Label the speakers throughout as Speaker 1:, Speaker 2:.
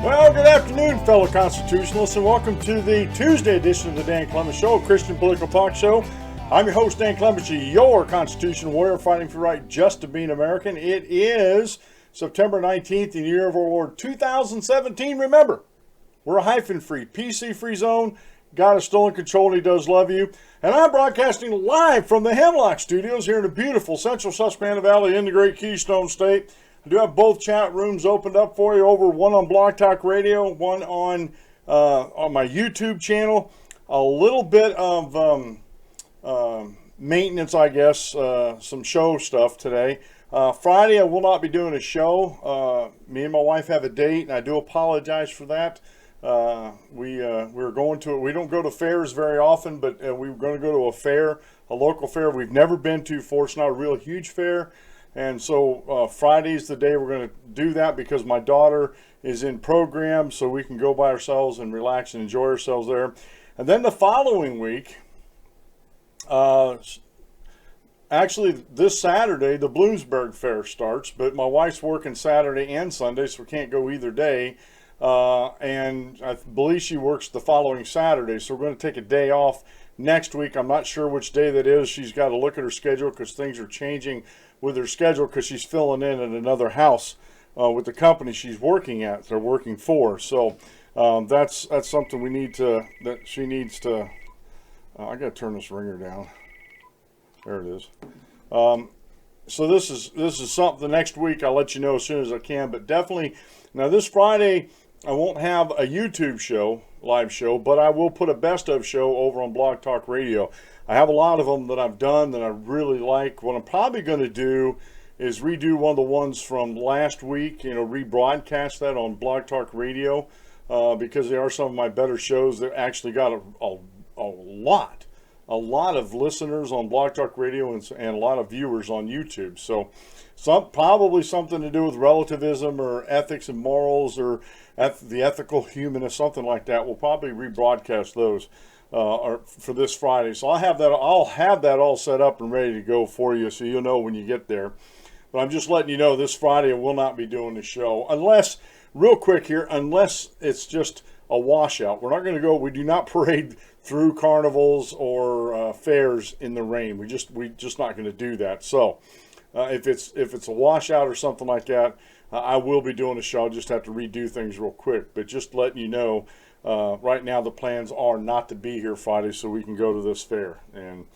Speaker 1: Well, good afternoon, fellow constitutionalists, and welcome to the Tuesday edition of the Dan Clemens Show, a Christian political talk show. I'm your host, Dan Clemens, your constitutional warrior fighting for the right just to be an American. It is September 19th in the year of our Lord 2017. Remember, we're a hyphen-free, PC-free zone. God is still in control and he does love you. And I'm broadcasting live from the Hemlock Studios here in the beautiful central Susquehanna Valley in the great Keystone State. I do have both chat rooms opened up for you, over one on Blog Talk Radio, one on my YouTube channel. A little bit of maintenance, I guess, some show stuff today. Friday, I will not be doing a show. Me and my wife have a date, and I do apologize for that. We're going to, we don't go to fairs very often, but we're going to go to a fair, a local fair we've never been to before. It's not a real huge fair. And so Friday's the day we're going to do that because my daughter is in program, so we can go by ourselves and relax and enjoy ourselves there. And then the following week, actually this Saturday, the Bloomsburg Fair starts, but my wife's working Saturday and Sunday, so we can't go either day. And I believe she works the following Saturday, so we're going to take a day off next week. I'm not sure which day that is. She's got to look at her schedule because things are changing with her schedule because she's filling in at another house with the company she's working at. They're working for. So that's something we need to, that she needs to. I got to turn this ringer down. There it is. So this is something. The next week I'll let you know as soon as I can. But definitely now this Friday I won't have a YouTube show, live show, but I will put a best of show over on Blog Talk Radio. I have a lot of them that I've done that I really like. What I'm probably going to do is redo one of the ones from last week, rebroadcast that on Blog Talk Radio because they are some of my better shows that actually got a lot of listeners on Blog Talk Radio and a lot of viewers on YouTube. So probably something to do with relativism or ethics and morals or the ethical humanist, something like that. We'll probably rebroadcast those for this Friday. So I'll have that all set up and ready to go for you, so you'll know when you get there. But I'm just letting you know this Friday I will not be doing the show unless, real quick here, unless it's just a washout. We're not going to go. We do not parade through carnivals or fairs in the rain. We just not going to do that. So if it's a washout or something like that, I will be doing a show. I'll just have to redo things real quick. But just letting you know, right now the plans are not to be here Friday, so we can go to this fair and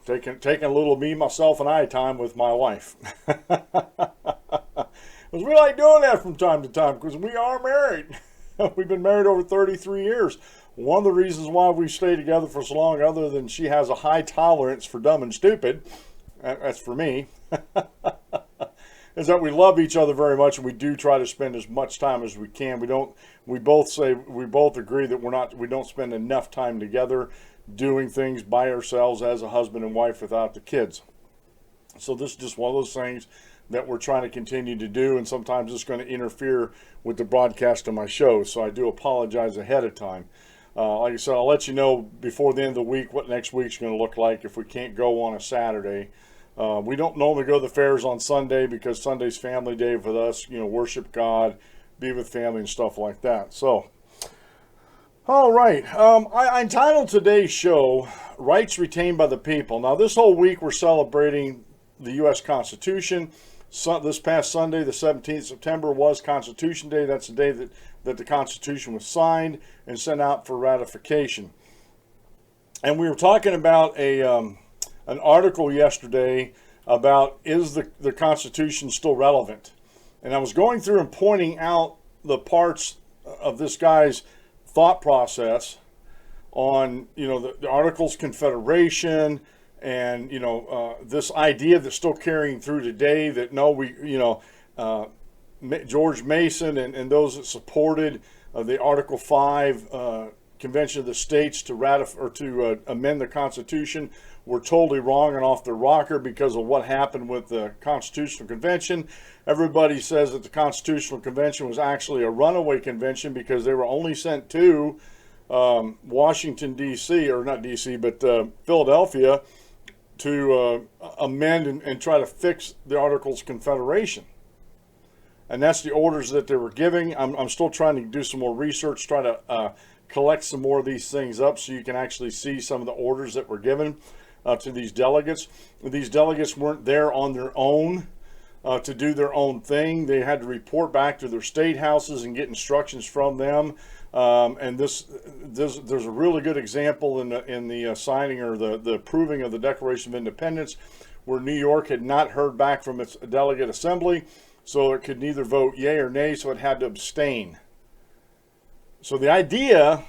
Speaker 1: taking a little me, myself, and I time with my wife. Because we like doing that from time to time because we are married. We've been married over 33 years. One of the reasons why we stay together for so long, other than she has a high tolerance for dumb and stupid, that's for me, is that we love each other very much, and we do try to spend as much time as we can. We both agree that we don't spend enough time together doing things by ourselves as a husband and wife without the kids. So this is just one of those things that we're trying to continue to do, and sometimes it's going to interfere with the broadcast of my show. So I do apologize ahead of time. Like I said, I'll let you know before the end of the week what next week's going to look like if we can't go on a Saturday. We don't normally go to the fairs on Sunday because Sunday's family day for us, worship God, be with family and stuff like that. So, all right. I entitled today's show, Rights Retained by the People. Now, this whole week we're celebrating the U.S. Constitution. This past Sunday, the 17th of September, was Constitution Day. That's the day that the Constitution was signed and sent out for ratification. And we were talking about an article yesterday about, is the Constitution still relevant? And I was going through and pointing out the parts of this guy's thought process on, the Articles of Confederation, and this idea that's still carrying through today that George Mason and those that supported the Article 5 Convention of the States to amend the Constitution were totally wrong and off their rocker because of what happened with the Constitutional Convention. Everybody says that the Constitutional Convention was actually a runaway convention because they were only sent to Washington, D.C., or not D.C., but Philadelphia, to amend and try to fix the Articles of Confederation. and that's the orders that they were giving. I'm still trying to do some more research, try to collect some more of these things up so you can actually see some of the orders that were given to these delegates. These delegates weren't there on their own to do their own thing. They had to report back to their state houses and get instructions from them. And there's a really good example in the signing or the approving of the Declaration of Independence, where New York had not heard back from its delegate assembly, so it could neither vote yea or nay, so it had to abstain. So the idea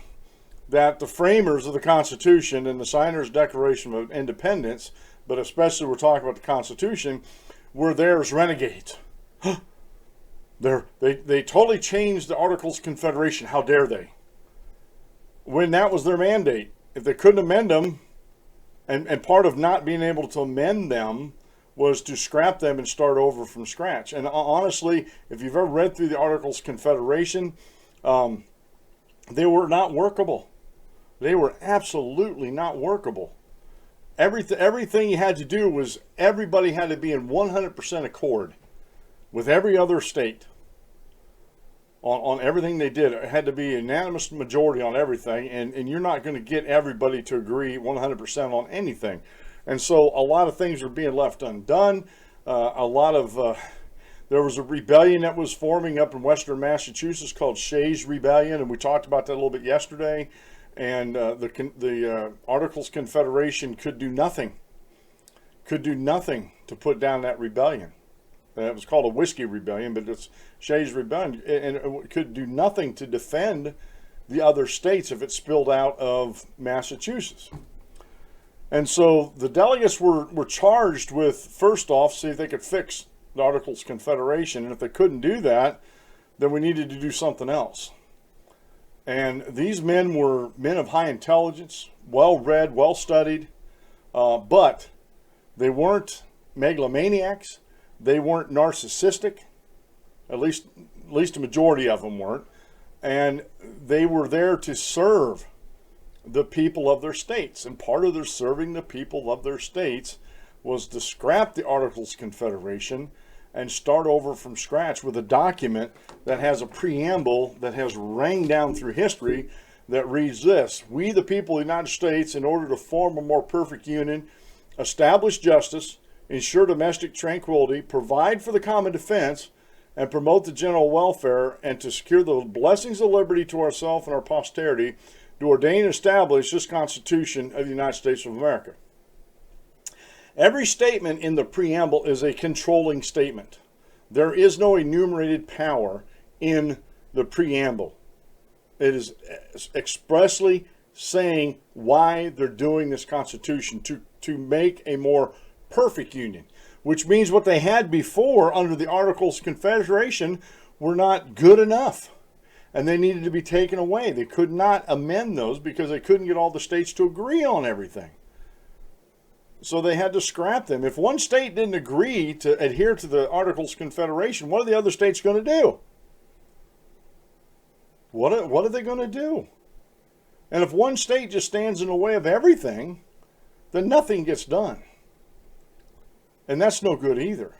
Speaker 1: that the framers of the Constitution and the signers of the Declaration of Independence, but especially we're talking about the Constitution, were there as renegades. They totally changed the Articles of Confederation. How dare they? When that was their mandate. If they couldn't amend them, and part of not being able to amend them was to scrap them and start over from scratch. And honestly, if you've ever read through the Articles of Confederation, they were not workable. They were absolutely not workable. Everything you had to do was everybody had to be in 100% accord with every other state on everything they did. It had to be a unanimous majority on everything, and you're not going to get everybody to agree 100% on anything. And so a lot of things were being left undone. There was a rebellion that was forming up in western Massachusetts called Shays Rebellion, and we talked about that a little bit yesterday. And the Articles of Confederation could do nothing to put down that rebellion. It was called a Whiskey Rebellion, but it's Shays Rebellion, and it could do nothing to defend the other states if it spilled out of Massachusetts. And so the delegates were charged with, first off, see if they could fix the Articles of Confederation, and if they couldn't do that, then we needed to do something else. And these men were men of high intelligence, well-read, well-studied, but they weren't megalomaniacs. They weren't narcissistic. At least a majority of them weren't. And they were there to serve the people of their states. And part of their serving the people of their states was to scrap the Articles of Confederation and start over from scratch with a document that has a preamble that has rang down through history that reads this: "We, the people of the United States, in order to form a more perfect union, establish justice, ensure domestic tranquility, provide for the common defense, and promote the general welfare, and to secure the blessings of liberty to ourselves and our posterity, do ordain and establish this Constitution of the United States of America." Every statement in the preamble is a controlling statement. There is no enumerated power in the preamble. It is expressly saying why they're doing this Constitution, to make a more perfect union, which means what they had before under the Articles of Confederation were not good enough, and they needed to be taken away. They could not amend those because they couldn't get all the states to agree on everything. So they had to scrap them. If one state didn't agree to adhere to the Articles of Confederation, what are the other states going to do? What are they going to do? And if one state just stands in the way of everything, then nothing gets done. And that's no good either.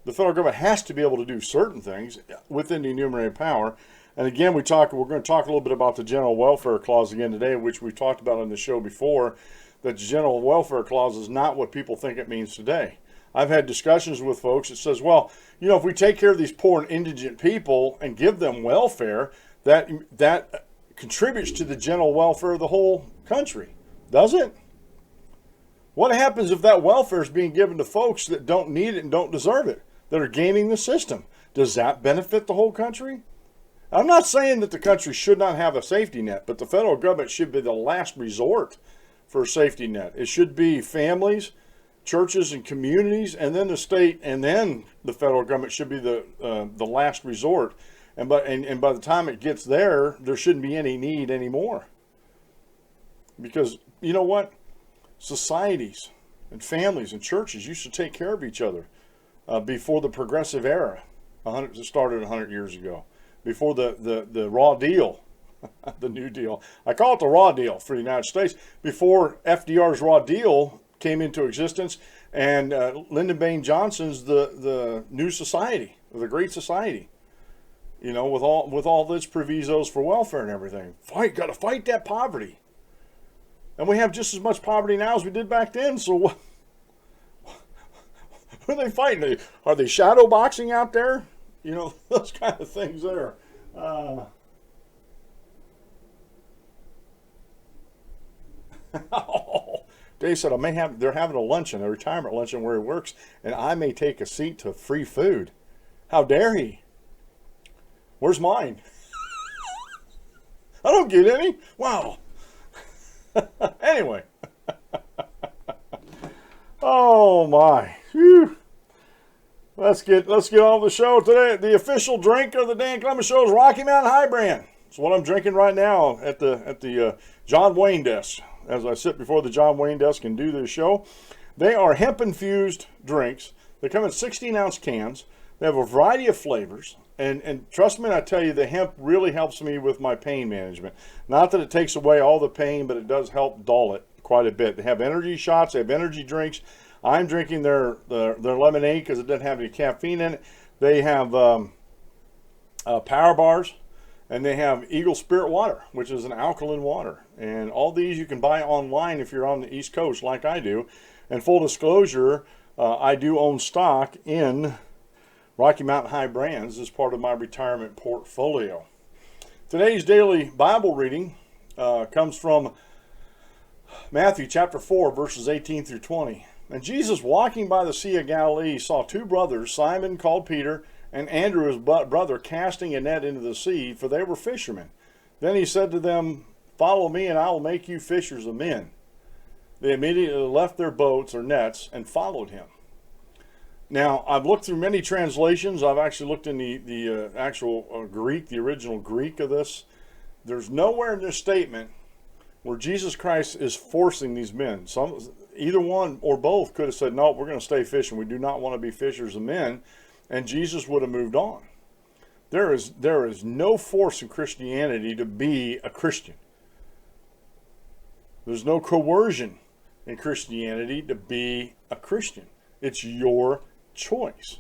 Speaker 1: The federal government has to be able to do certain things within the enumerated power. And again, we're going to talk a little bit about the General Welfare Clause again today, which we've talked about on the show before. That the General Welfare Clause is not what people think it means today. I've had discussions with folks that says, well, if we take care of these poor and indigent people and give them welfare, that contributes to the general welfare of the whole country. Does it? What happens if that welfare is being given to folks that don't need it and don't deserve it, that are gaming the system? Does that benefit the whole country? I'm not saying that the country should not have a safety net, but the federal government should be the last resort for a safety net. It should be families, churches, and communities, and then the state, and then the federal government should be the last resort. And by the time it gets there, there shouldn't be any need anymore. Because you know what? Societies and families and churches used to take care of each other before the progressive era started 100 years ago, before the raw deal. The New Deal. I call it the Raw Deal for the United States. Before FDR's Raw Deal came into existence and Lyndon Baines Johnson's the New Society, with a great society. You know, with all its provisos for welfare and everything. Got to fight that poverty. And we have just as much poverty now as we did back then. So what are they fighting? Are they shadow boxing out there? You know, those kind of things there. Dave said, they're having a luncheon, a retirement luncheon where he works, and I may take a seat to free food. How dare he? Where's mine? I don't get any. Wow. Anyway. Oh my. Whew. Let's get on with the show today. The official drink of the Dan Clemens Show is Rocky Mountain High Brand. It's what I'm drinking right now at the John Wayne desk. As I sit before the John Wayne desk and do this show. They are hemp-infused drinks. They come in 16-ounce cans. They have a variety of flavors. And trust me when I tell you, the hemp really helps me with my pain management. Not that it takes away all the pain, but it does help dull it quite a bit. They have energy shots. They have energy drinks. I'm drinking their lemonade because it doesn't have any caffeine in it. They have power bars. And they have Eagle Spirit Water, which is an alkaline water. And all these you can buy online if you're on the East Coast like I do. And full disclosure, I do own stock in Rocky Mountain High Brands as part of my retirement portfolio. Today's daily Bible reading comes from Matthew chapter 4, verses 18 through 20. And Jesus, walking by the Sea of Galilee, saw two brothers, Simon called Peter, and Andrew his brother, casting a net into the sea, for they were fishermen. Then he said to them, "Follow me, and I will make you fishers of men." They immediately left their boats or nets and followed him. Now, I've looked through many translations. I've actually looked in the actual Greek, the original Greek of this. There's nowhere in this statement where Jesus Christ is forcing these men. Either one or both could have said, "No, we're going to stay fishing. We do not want to be fishers of men." And Jesus would have moved on. There is no force in Christianity to be a Christian. There's no coercion in Christianity to be a Christian. It's your choice.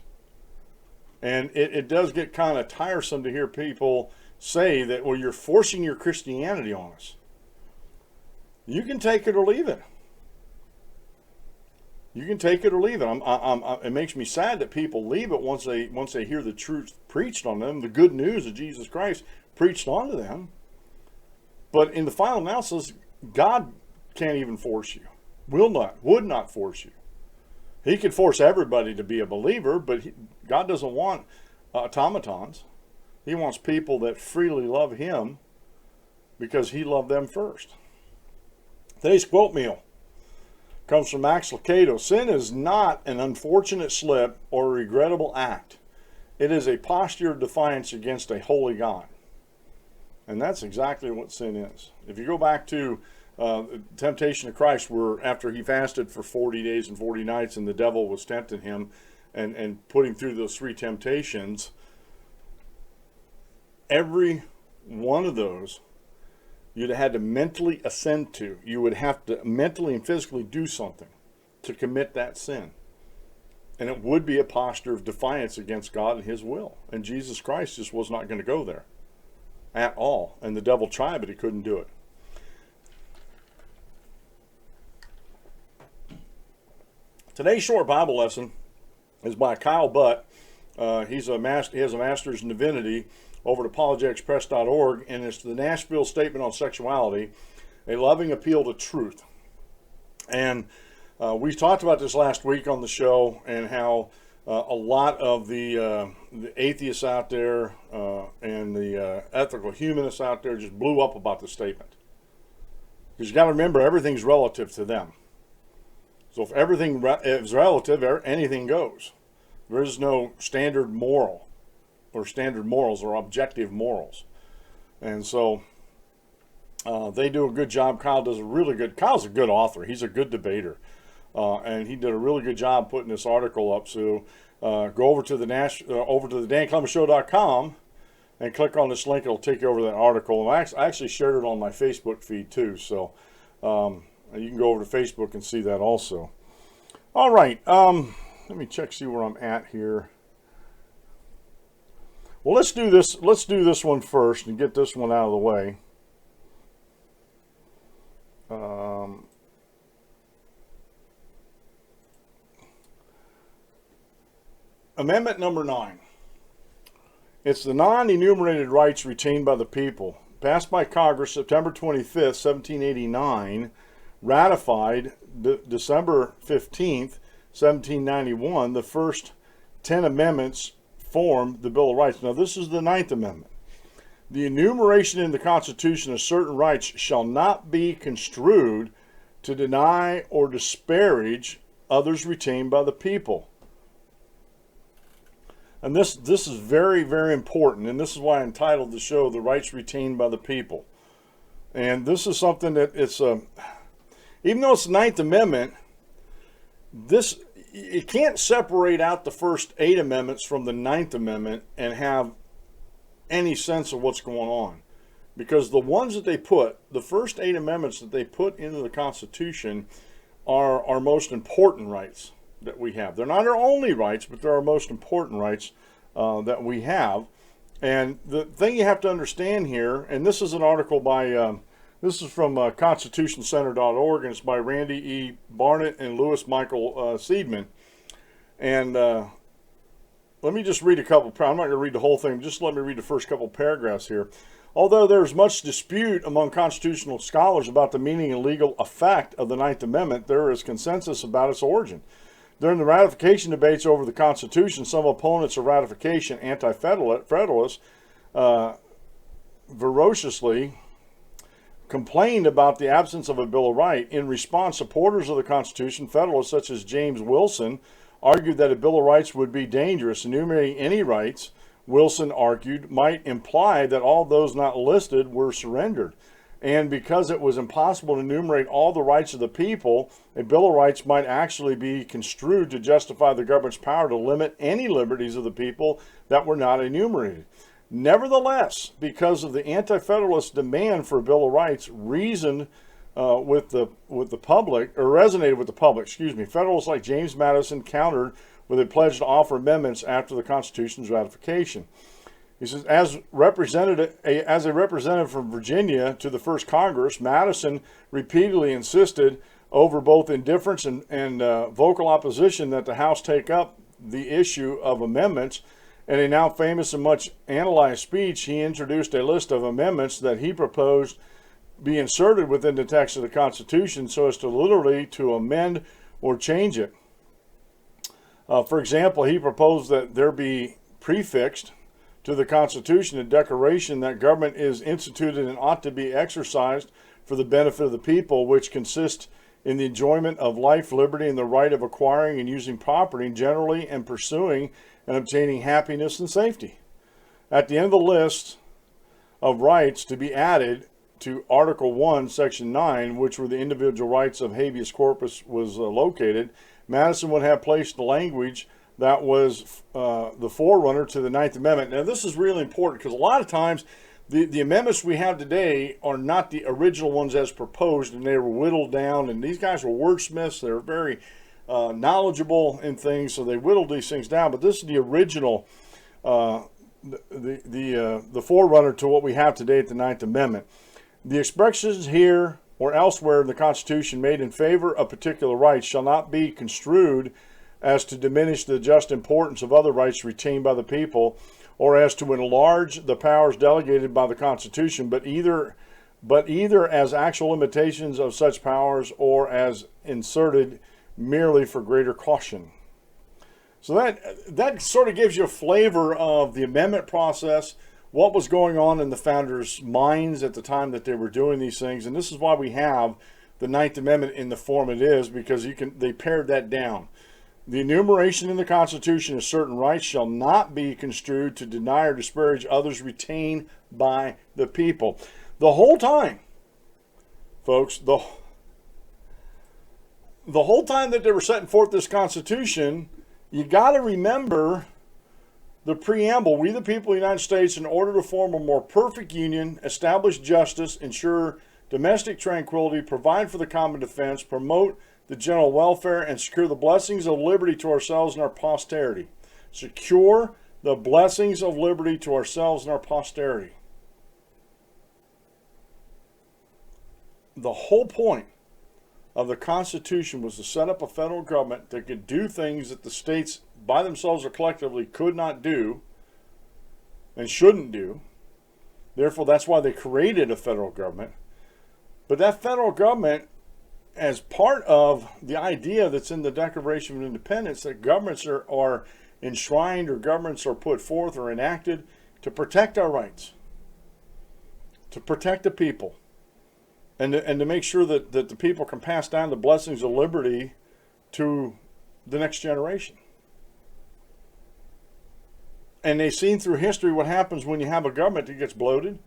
Speaker 1: And it does get kind of tiresome to hear people say that, well, you're forcing your Christianity on us. You can take it or leave it. You can take it or leave it. It makes me sad that people leave it once they hear the truth preached on them, the good news of Jesus Christ preached onto them. But in the final analysis, God can't even force you. Would not force you. He could force everybody to be a believer, but God doesn't want automatons. He wants people that freely love Him because He loved them first. Today's quote meal comes from Max Lucado. Sin is not an unfortunate slip or a regrettable act. It is a posture of defiance against a holy God. And that's exactly what sin is. If you go back to the temptation of Christ, where after he fasted for 40 days and 40 nights and the devil was tempting him and putting through those three temptations, every one of those you'd have had to mentally assent to. You would have to mentally and physically do something to commit that sin. And it would be a posture of defiance against God and His will. And Jesus Christ just was not going to go there at all. And the devil tried, but he couldn't do it. Today's short Bible lesson is by Kyle Butt. He has a master's in divinity over at apologeticspress.org, and it's the Nashville Statement on Sexuality, a loving appeal to truth. And we talked about this last week on the show, and how a lot of the atheists out there and the ethical humanists out there just blew up about the statement. Because you got to remember, everything's relative to them. So if everything is relative, anything goes. There is no standard moral, or standard morals, or objective morals. And so they do a good job. Kyle's a good author. He's a good debater. And he did a really good job putting this article up. So go over to the DanClemensShow.com and click on this link. It'll take you over to that article. And I actually shared it on my Facebook feed too. So you can go over to Facebook and see that also. All right. Let me see where I'm at here. Well, let's do this. Let's do this one first and get this one out of the way. Amendment number 9. It's the non-enumerated rights retained by the people. Passed by Congress September 25th, 1789. Ratified December 15th, 1791. The first 10 amendments form the Bill of Rights. Now, this is the 9th Amendment. The enumeration in the Constitution of certain rights shall not be construed to deny or disparage others retained by the people. And this is very, very important, and this is why I entitled the show "The Rights Retained by the People." And this is something that it's even though it's the 9th Amendment, you can't separate out the first 8 amendments from the 9th Amendment and have any sense of what's going on, because the ones that they put, the first 8 amendments that they put into the Constitution, are our most important rights that we have. They're not our only rights, but they're our most important rights that we have. And the thing you have to understand here, and this is an article by, this is from constitutioncenter.org, and it's by Randy E. Barnett and Louis Michael Seidman. And let me just read a couple. I'm not going to read the whole thing. Just let me read the first couple paragraphs here. Although there is much dispute among constitutional scholars about the meaning and legal effect of the 9th Amendment, there is consensus about its origin. During the ratification debates over the Constitution, some opponents of ratification, anti-federalists, ferociously complained about the absence of a Bill of Rights. In response, supporters of the Constitution, Federalists such as James Wilson, argued that a Bill of Rights would be dangerous. Enumerating any rights, Wilson argued, might imply that all those not listed were surrendered. And because it was impossible to enumerate all the rights of the people, a Bill of Rights might actually be construed to justify the government's power to limit any liberties of the people that were not enumerated. Nevertheless, because of the Anti-Federalist demand for a Bill of Rights, reasoned with the public, or resonated with the public, Federalists like James Madison countered with a pledge to offer amendments after the Constitution's ratification. He says, as a representative from Virginia to the first Congress, Madison repeatedly insisted over both indifference and vocal opposition that the House take up the issue of amendments. In a now famous and much analyzed speech, he introduced a list of amendments that he proposed be inserted within the text of the Constitution so as to literally to amend or change it. For example, he proposed that there be prefixed to the Constitution a declaration that government is instituted and ought to be exercised for the benefit of the people, which consists in the enjoyment of life, liberty, and the right of acquiring and using property generally, and pursuing and obtaining happiness and safety. At the end of the list of rights to be added to Article 1, Section 9, which were the individual rights of habeas corpus was located, Madison would have placed the language that was the forerunner to the 9th Amendment. Now, this is really important because a lot of times the amendments we have today are not the original ones as proposed, and they were whittled down, and these guys were wordsmiths. They're very knowledgeable in things, so they whittled these things down. But this is the original, the forerunner to what we have today at the 9th Amendment. The expressions here or elsewhere in the Constitution made in favor of particular rights shall not be construed as to diminish the just importance of other rights retained by the people, or as to enlarge the powers delegated by the Constitution, but either as actual limitations of such powers or as inserted merely for greater caution. So that sort of gives you a flavor of the amendment process, what was going on in the founders' minds at the time that they were doing these things. And this is why we have the 9th Amendment in the form it is, because they pared that down. The enumeration in the Constitution of certain rights shall not be construed to deny or disparage others retained by the people. The whole time, folks, the whole time that they were setting forth this Constitution, you got to remember the preamble. We the people of the United States, in order to form a more perfect union, establish justice, ensure domestic tranquility, provide for the common defense, promote the general welfare, and secure the blessings of liberty to ourselves and our posterity. Secure the blessings of liberty to ourselves and our posterity. The whole point of the Constitution was to set up a federal government that could do things that the states by themselves or collectively could not do and shouldn't do. Therefore, that's why they created a federal government. But that federal government, as part of the idea that's in the Declaration of Independence, that governments are enshrined or governments are put forth or enacted to protect our rights, to protect the people, and to make sure that the people can pass down the blessings of liberty to the next generation. And they've seen through history what happens when you have a government that gets bloated,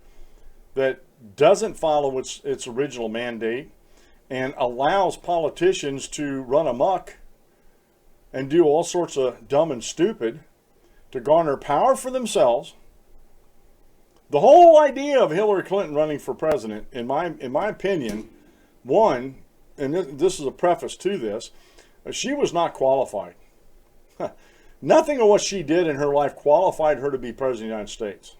Speaker 1: that doesn't follow its original mandate, and allows politicians to run amok and do all sorts of dumb and stupid to garner power for themselves. The whole idea of Hillary Clinton running for president, in my opinion, one, and this is a preface to this, she was not qualified. Nothing of what she did in her life qualified her to be president of the United States.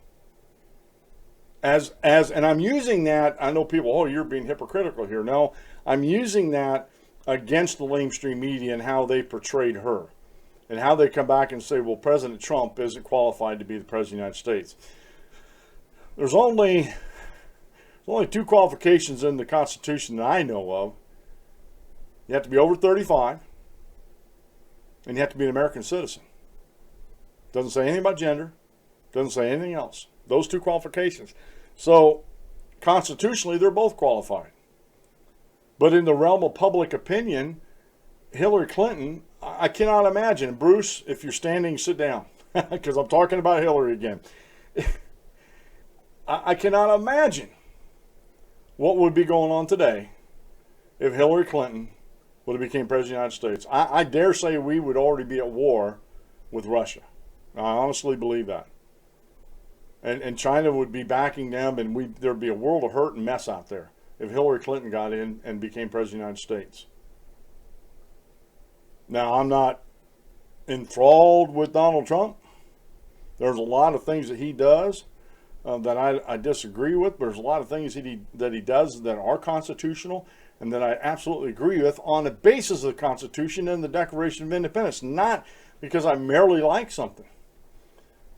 Speaker 1: And I'm using that, I know people, oh, you're being hypocritical here. No, I'm using that against the lamestream media and how they portrayed her. And how they come back and say, well, President Trump isn't qualified to be the President of the United States. There's only two qualifications in the Constitution that I know of. You have to be over 35, and you have to be an American citizen. Doesn't say anything about gender. Doesn't say anything else. Those two qualifications. So, constitutionally, they're both qualified. But in the realm of public opinion, Hillary Clinton, I cannot imagine. Bruce, if you're standing, sit down, because I'm talking about Hillary again. I cannot imagine what would be going on today if Hillary Clinton would have became president of the United States. I dare say we would already be at war with Russia. I honestly believe that. And China would be backing them, and there'd be a world of hurt and mess out there if Hillary Clinton got in and became president of the United States. Now, I'm not enthralled with Donald Trump. There's a lot of things that he does that I disagree with, but there's a lot of things that he does that are constitutional and that I absolutely agree with on the basis of the Constitution and the Declaration of Independence, not because I merely like something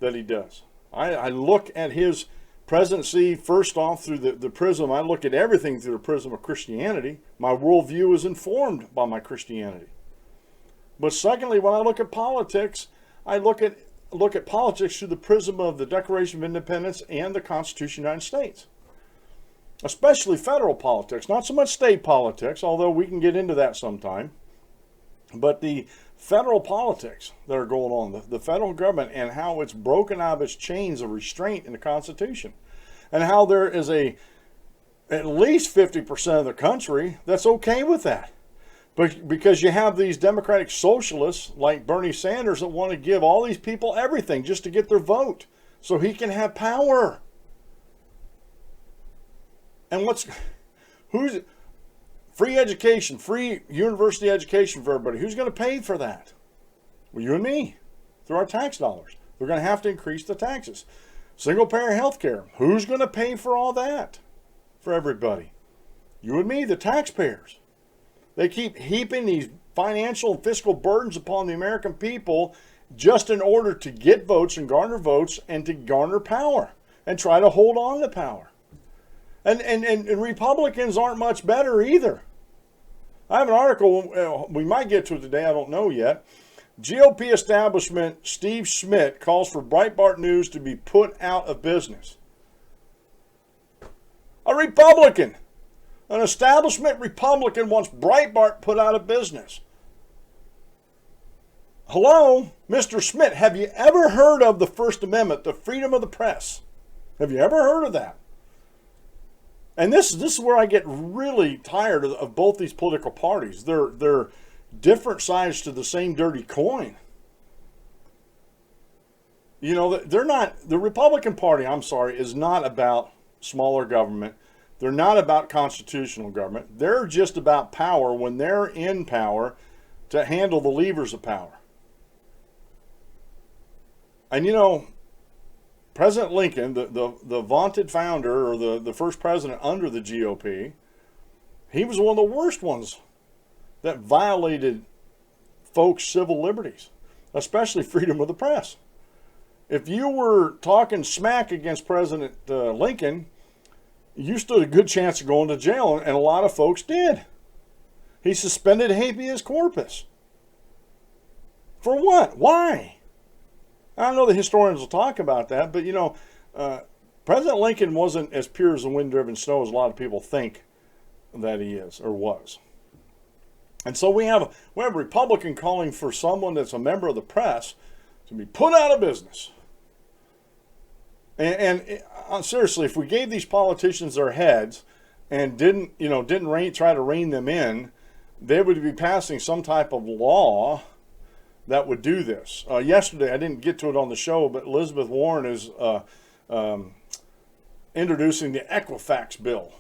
Speaker 1: that he does. I look at his presidency first off through the prism. I look at everything through the prism of Christianity. My worldview is informed by my Christianity. But secondly, when I look at politics, I look at politics through the prism of the Declaration of Independence and the Constitution of the United States. Especially federal politics, not so much state politics, although we can get into that sometime. But the federal politics that are going on, the federal government, and how it's broken out of its chains of restraint in the Constitution. And how there is at least 50% of the country that's okay with that. But because you have these democratic socialists like Bernie Sanders that want to give all these people everything just to get their vote so he can have power. And who's free education, free university education for everybody? Who's going to pay for that? Well, you and me, through our tax dollars. We're going to have to increase the taxes. Single-payer health care. Who's going to pay for all that for everybody? You and me, the taxpayers. They keep heaping these financial and fiscal burdens upon the American people just in order to get votes and to garner power and try to hold on to power. And Republicans aren't much better either. I have an article, we might get to it today, I don't know yet. GOP establishment Steve Schmidt calls for Breitbart News to be put out of business. A Republican. An establishment Republican wants Breitbart put out of business. Hello, Mr. Schmidt, have you ever heard of the First Amendment, the freedom of the press? Have you ever heard of that? And this is where I get really tired of both these political parties. They're different sides to the same dirty coin. You know, the Republican Party, is not about smaller government. They're not about constitutional government. They're just about power when they're in power to handle the levers of power. And you know, President Lincoln, the vaunted founder or the first president under the GOP, he was one of the worst ones that violated folks' civil liberties, especially freedom of the press. If you were talking smack against President Lincoln, you stood a good chance of going to jail, and a lot of folks did. He suspended habeas corpus. For what? Why? I know the historians will talk about that, but you know, President Lincoln wasn't as pure as the wind-driven snow as a lot of people think that he is or was. And so we have a Republican calling for someone that's a member of the press to be put out of business. And seriously, if we gave these politicians their heads and didn't try to rein them in, they would be passing some type of law that would do this. Yesterday, I didn't get to it on the show, but Elizabeth Warren is introducing the Equifax bill,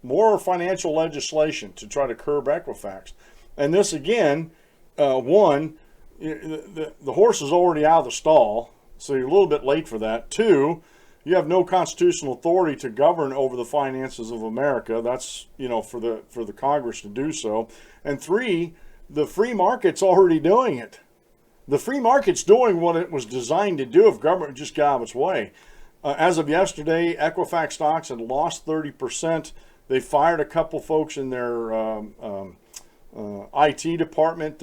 Speaker 1: more financial legislation to try to curb Equifax. And this again, one, the horse is already out of the stall, so you're a little bit late for that. Two, you have no constitutional authority to govern over the finances of America. That's, you know, for the Congress to do so. And three, the free market's already doing it. The free market's doing what it was designed to do if government just got out of its way. As of yesterday, Equifax stocks had lost 30%. They fired a couple folks in their IT department,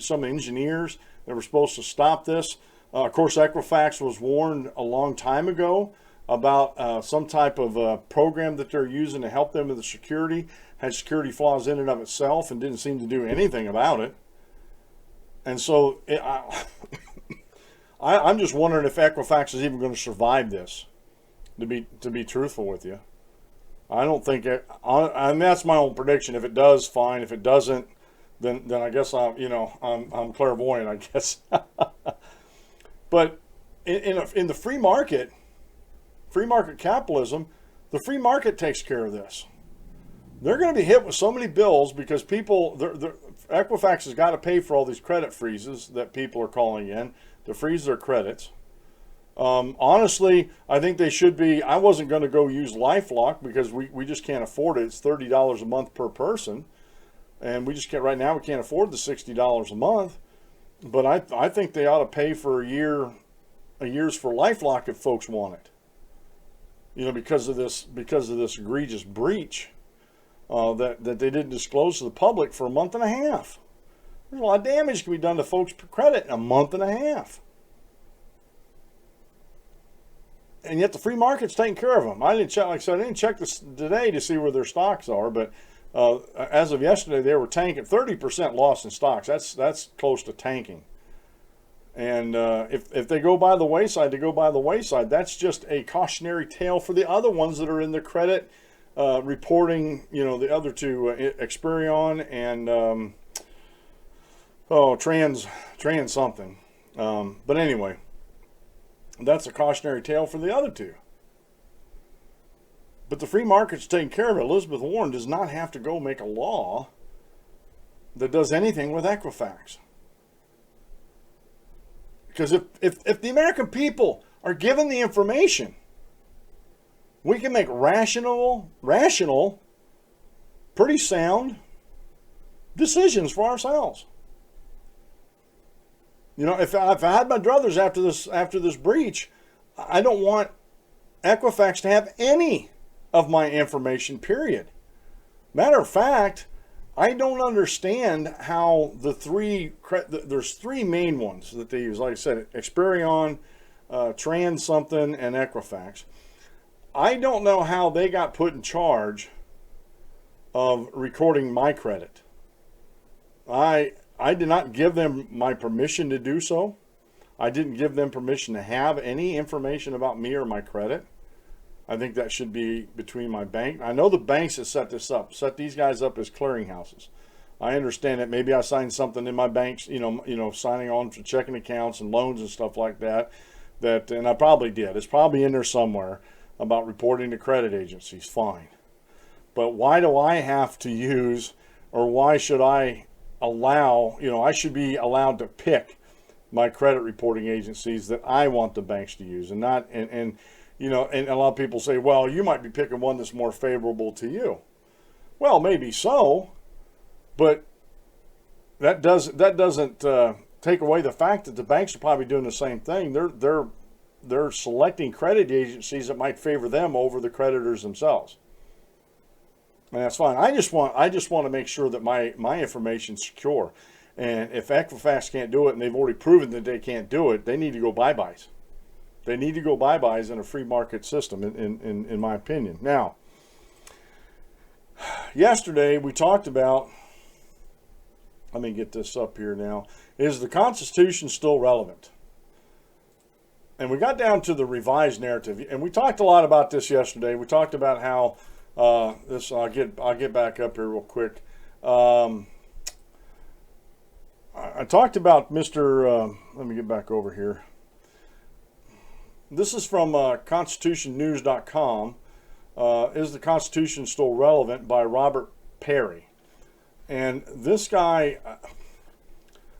Speaker 1: some engineers that were supposed to stop this. Of course, Equifax was warned a long time ago about some type of program that they're using to help them with the security. Had security flaws in and of itself and didn't seem to do anything about it. And so I'm just wondering if Equifax is even going to survive this, to be truthful with you. I don't think it, and that's my own prediction. If it does, fine. If it doesn't, then I guess I'm clairvoyant, I guess. But in the free market capitalism, the free market takes care of this. They're going to be hit with so many bills because Equifax has got to pay for all these credit freezes that people are calling in to freeze their credits. Honestly, I think they should be. I wasn't going to go use LifeLock because we just can't afford it. It's $30 a month per person, and we just can't right now. We can't afford the $60 a month. But I think they ought to pay for a year's for LifeLock if folks want it. You know, because of this egregious breach that they didn't disclose to the public for a month and a half. There's a lot of damage can be done to folks' credit in a month and a half. And yet the free market's taking care of them. I didn't check, like I said, I didn't check this today to see where their stocks are, but as of yesterday, they were tanking 30% loss in stocks. That's close to tanking. And if they go by the wayside, they go by the wayside. That's just a cautionary tale for the other ones that are in the credit reporting. You know, the other two, Experian and Trans something. But anyway, that's a cautionary tale for the other two. But the free market's taking care of it. Elizabeth Warren does not have to go make a law that does anything with Equifax. Because if the American people are given the information, we can make rational, pretty sound decisions for ourselves. You know, if I had my druthers after this breach, I don't want Equifax to have any of my information, period. Matter of fact, I don't understand how there's three main ones that they use. Like I said, Experian, Trans something, and Equifax. I don't know how they got put in charge of recording my credit. I did not give them my permission to do so. I didn't give them permission to have any information about me or my credit. I think that should be between my bank. I know the banks that set these guys up as clearinghouses. I understand that maybe I signed something in my banks, you know, signing on for checking accounts and loans and stuff like that, and I probably did. It's probably in there somewhere about reporting to credit agencies. Fine. But why do I have to use, or why should I allow, I should be allowed to pick my credit reporting agencies that I want the banks to use, and not and you know, and a lot of people say, well, you might be picking one that's more favorable to you. Well, maybe so, but that doesn't take away the fact that the banks are probably doing the same thing. They're selecting credit agencies that might favor them over the creditors themselves, and that's fine. I just want to make sure that my information's secure. And if Equifax can't do it, and they've already proven that they can't do it, they need to go bye-byes. They need to go bye-byes in a free market system, in my opinion. Now, yesterday we talked about, let me get this up here now, is the Constitution still relevant? And we got down to the revised narrative, and we talked a lot about this yesterday. We talked about how this. I'll get back up here real quick. I talked about Mr. Let me get back over here. This is from constitutionnews.com. Is the Constitution still relevant, by Robert Perry? And this guy,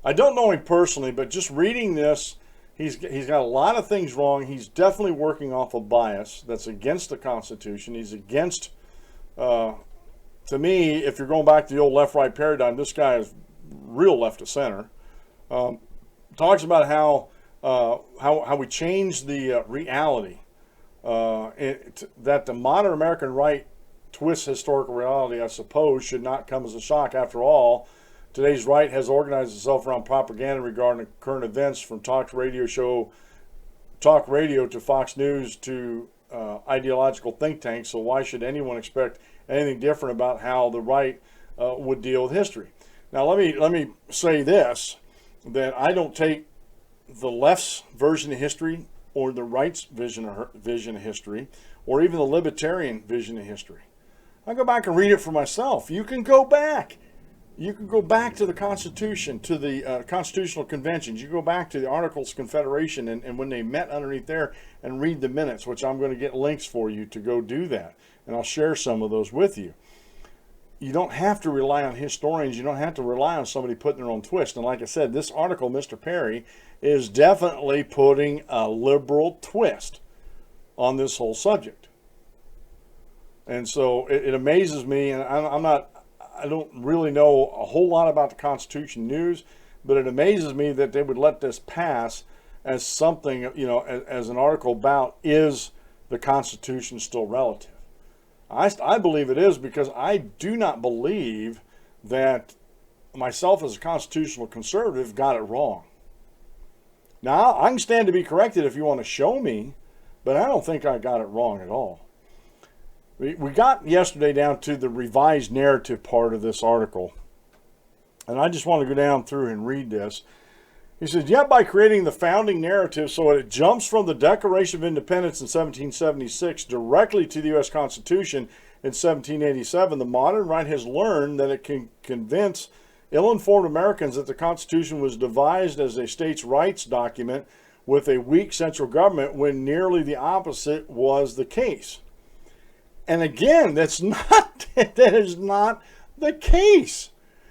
Speaker 1: I don't know him personally, but just reading this, he's got a lot of things wrong. He's definitely working off a bias that's against the Constitution. He's against, to me, if you're going back to the old left-right paradigm, this guy is real left of center. Talks about how we change the reality, that the modern American right twists historical reality, I suppose, should not come as a shock. After all, today's right has organized itself around propaganda regarding current events, from talk radio to Fox News to ideological think tanks. So why should anyone expect anything different about how the right would deal with history? Now, let me say this, that I don't take the left's version of history or the right's vision of history, or even the libertarian vision of history. I go back and read it for myself. You can go back. You can go back to the Constitution, to the constitutional conventions. You go back to the Articles of Confederation and when they met underneath there, and read the minutes, which I'm going to get links for you to go do that. And I'll share some of those with you. You don't have to rely on historians. You don't have to rely on somebody putting their own twist. And like I said, this article, Mr. Perry, is definitely putting a liberal twist on this whole subject. And so it amazes me, and I don't really know a whole lot about the Constitution news, but it amazes me that they would let this pass as something, you know, as an article about, is the Constitution still relative? I believe it is, because I do not believe that myself as a constitutional conservative got it wrong. Now, I can stand to be corrected if you want to show me, but I don't think I got it wrong at all. We got yesterday down to the revised narrative part of this article, and I just want to go down through and read this. He says, yet by creating the founding narrative so it jumps from the Declaration of Independence in 1776 directly to the U.S. Constitution in 1787, the modern right has learned that it can convince ill-informed Americans that the Constitution was devised as a states' rights document with a weak central government, when nearly the opposite was the case. And again, that is not the case.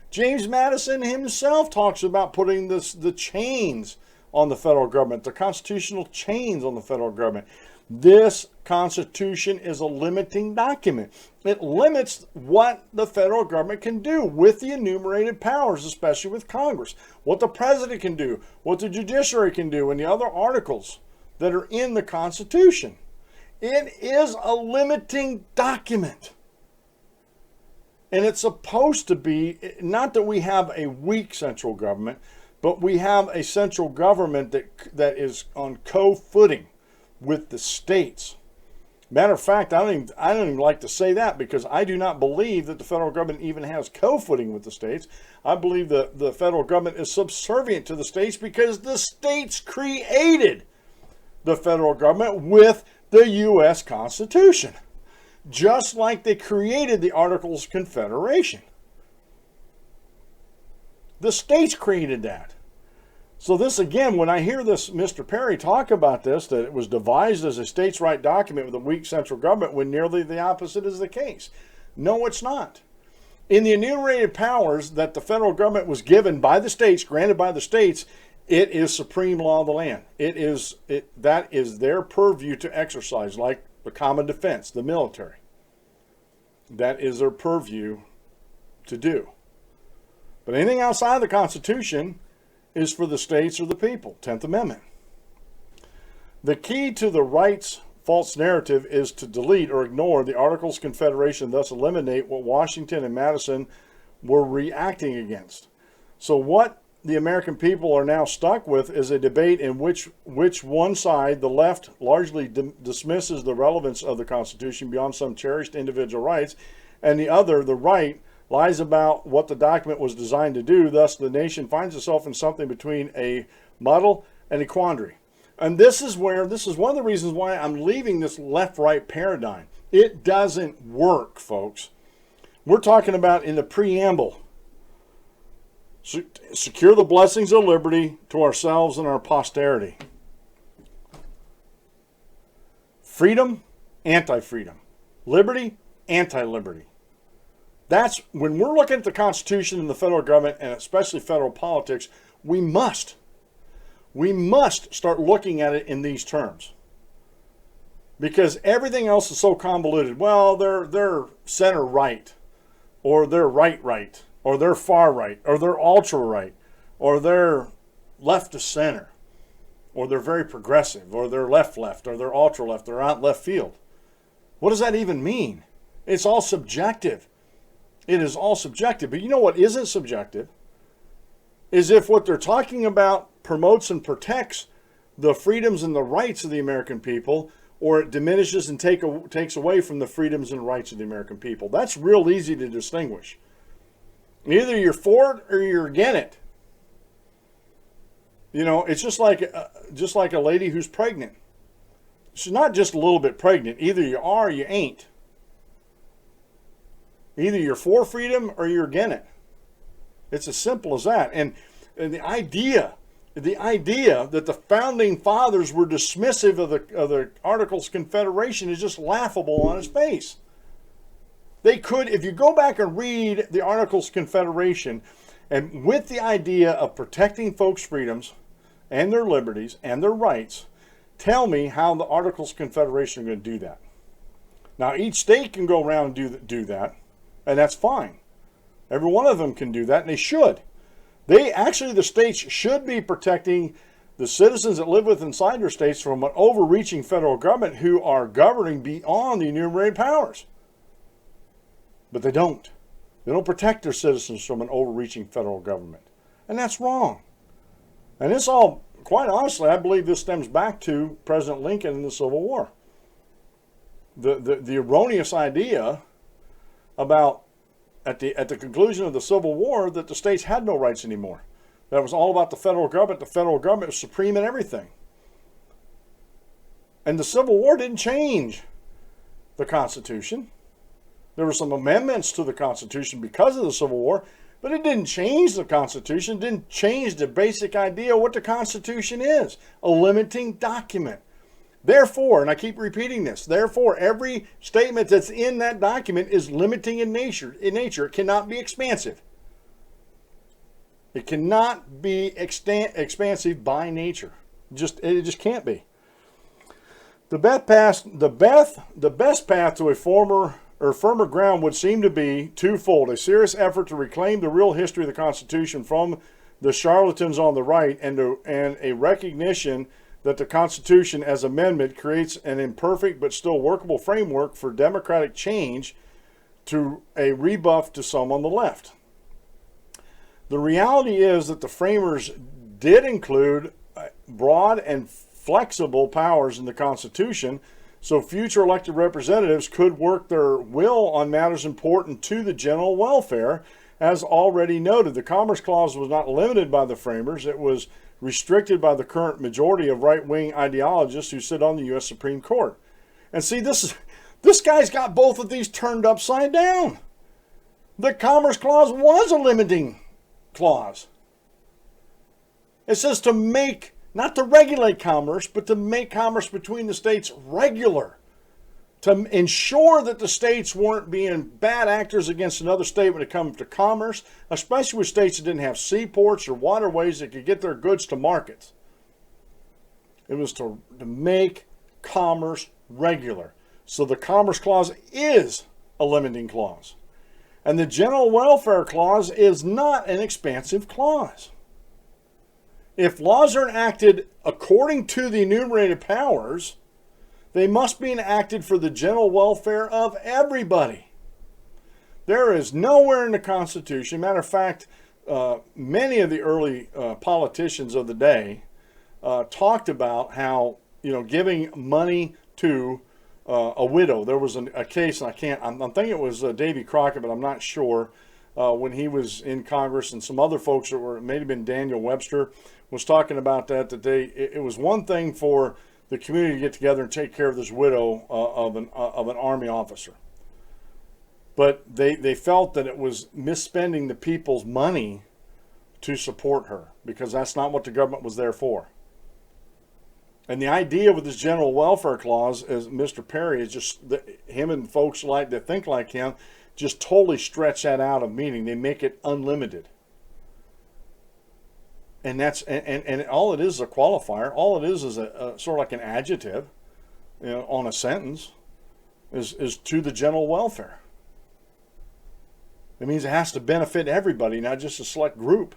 Speaker 1: James Madison himself talks about putting the chains on the federal government, the constitutional chains on the federal government. This Constitution is a limiting document. It limits what the federal government can do with the enumerated powers, especially with Congress, what the president can do, what the judiciary can do, and the other articles that are in the Constitution. It is a limiting document. And it's supposed to be, not that we have a weak central government, but we have a central government that is on co-footing with the states. Matter of fact, I don't even like to say that, because I do not believe that the federal government even has co-footing with the states. I believe that the federal government is subservient to the states, because the states created the federal government with the U.S. Constitution. Just like they created the Articles of Confederation. The states created that. So this, again, when I hear this Mr. Perry talk about this, that it was devised as a states' right document with a weak central government, when nearly the opposite is the case. No, it's not. In the enumerated powers that the federal government was given by the states, granted by the states, It is supreme law of the land. That is their purview to exercise, like the common defense, the military. That is their purview to do. But anything outside the Constitution is for the states or the people. 10th Amendment. The key to the right's false narrative is to delete or ignore the Articles of Confederation, thus eliminate what Washington and Madison were reacting against. So what the American people are now stuck with is a debate in which one side, the left, largely dismisses the relevance of the Constitution beyond some cherished individual rights, and the other, the right, lies about what the document was designed to do. Thus, the nation finds itself in something between a muddle and a quandary. And this is one of the reasons why I'm leaving this left-right paradigm. It doesn't work, folks. We're talking about in the preamble, secure the blessings of liberty to ourselves and our posterity. Freedom, anti-freedom. Liberty, anti-liberty. That's when we're looking at the Constitution and the federal government, and especially federal politics, we must start looking at it in these terms. Because everything else is so convoluted. Well, they're center right, or they're right, or they're far right, or they're ultra right, or they're left to center, or they're very progressive, or they're left, or they're ultra left, they're out left field. What does that even mean? It's all subjective. It is all subjective. But you know what isn't subjective? Is if what they're talking about promotes and protects the freedoms and the rights of the American people, or it diminishes and takes away from the freedoms and rights of the American people. That's real easy to distinguish. Either you're for it or you're against it. You know, it's just like a lady who's pregnant. She's not just a little bit pregnant. Either you are or you ain't. Either you're for freedom or you're against it. It's as simple as that. And the idea that the founding fathers were dismissive of the Articles of Confederation is just laughable on its face. They could, if you go back and read the Articles of Confederation, and with the idea of protecting folks' freedoms and their liberties and their rights, tell me how the Articles of Confederation are going to do that. Now, each state can go around and do that, and that's fine. Every one of them can do that, and they should. The states should be protecting the citizens that live inside their states from an overreaching federal government who are governing beyond the enumerated powers. But they don't. They don't protect their citizens from an overreaching federal government. And that's wrong. And this all, quite honestly, I believe this stems back to President Lincoln and the Civil War. The erroneous idea about at the conclusion of the Civil War that the states had no rights anymore. That it was all about the federal government. The federal government was supreme in everything. And the Civil War didn't change the Constitution. There were some amendments to the Constitution because of the Civil War, but it didn't change the Constitution. It didn't change the basic idea of what the Constitution is, a limiting document. Therefore, and I keep repeating this, therefore, every statement that's in that document is limiting in nature. It cannot be expansive. It cannot be expansive by nature. It just can't be. The best path to a firmer ground would seem to be twofold: a serious effort to reclaim the real history of the Constitution from the charlatans on the right, and a recognition that the Constitution as amendment creates an imperfect but still workable framework for democratic change, to a rebuff to some on the left. The reality is that the framers did include broad and flexible powers in the Constitution, so future elected representatives could work their will on matters important to the general welfare. As already noted, the Commerce Clause was not limited by the framers. It was restricted by the current majority of right-wing ideologists who sit on the U.S. Supreme Court. And see, this guy's got both of these turned upside down. The Commerce Clause was a limiting clause. It says to make, not to regulate commerce, but to make commerce between the states regular. to ensure that the states weren't being bad actors against another state when it comes to commerce, especially with states that didn't have seaports or waterways that could get their goods to markets. It was to make commerce regular. So the Commerce Clause is a limiting clause. And the General Welfare Clause is not an expansive clause. If laws are enacted according to the enumerated powers, they must be enacted for the general welfare of everybody. There is nowhere in the Constitution, matter of fact, many of the early politicians of the day talked about how, giving money to a widow. There was a case, and I'm thinking it was Davy Crockett, but I'm not sure, when he was in Congress, and some other folks that were, it may have been Daniel Webster, was talking about that it was one thing for the community to get together and take care of this widow of an Army officer. But they felt that it was misspending the people's money to support her, because that's not what the government was there for. And the idea with this General Welfare Clause, as Mr. Perry is just, him and folks that think like him, just totally stretch that out of meaning. They make it unlimited. And and all it is a qualifier. All it is a sort of like an adjective, on a sentence, is to the general welfare. It means it has to benefit everybody, not just a select group.